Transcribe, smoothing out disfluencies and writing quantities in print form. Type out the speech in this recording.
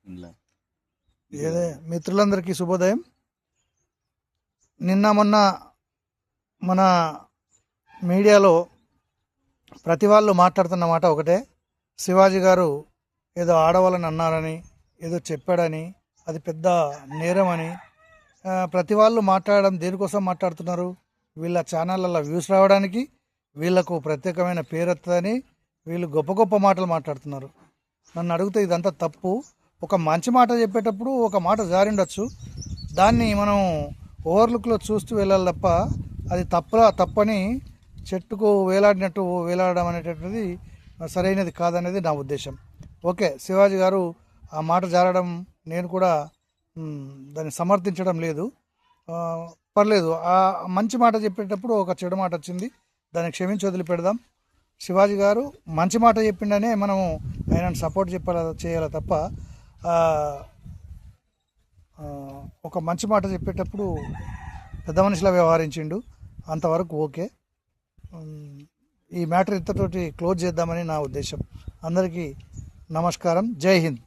ఇంట్లో ఏదే మిత్రులందరికీ శుభోదయం. నిన్న మొన్న మన మీడియాలో ప్రతి వాళ్ళు మాట్లాడుతున్న మాట ఒకటే, శివాజీ గారు ఏదో ఆడవాళ్ళని అన్నారని, ఏదో చెప్పాడని, అది పెద్ద నేరం అని ప్రతి వాళ్ళు మాట్లాడడం దేనికోసం మాట్లాడుతున్నారు? వీళ్ళ ఛానళ్ళల్లో వ్యూస్ రావడానికి, వీళ్ళకు ప్రత్యేకమైన పేరు వస్తుందని వీళ్ళు గొప్ప గొప్ప మాటలు మాట్లాడుతున్నారు. నన్ను అడిగితే ఇదంతా తప్పు. ఒక మంచి మాట చెప్పేటప్పుడు ఒక మాట జారిండొచ్చు, దాన్ని మనం ఓవర్లుక్లో చూస్తూ వెళ్ళాలి తప్ప అది తప్పని చెట్టుకు వేలాడినట్టు వేలాడడం అనేటటువంటిది సరైనది కాదనేది నా ఉద్దేశం. ఓకే, శివాజీ గారు ఆ మాట జారడం నేను కూడా దాన్ని సమర్థించడం లేదు. పర్లేదు, ఆ మంచి మాట చెప్పేటప్పుడు ఒక చెడు మాట వచ్చింది, దాన్ని క్షమించి వదిలిపెడదాం. శివాజీ గారు మంచి మాట చెప్పిండనే మనము ఆయనను సపోర్ట్ చేయాలి తప్ప ఒక మంచి మాట చెప్పేటప్పుడు పెద్ద మనిషిలా వ్యవహరించిండు, అంతవరకు ఓకే. ఈ మ్యాటర్ ఇంతతోటి క్లోజ్ చేద్దామని నా ఉద్దేశం. అందరికీ నమస్కారం. జై హింద్.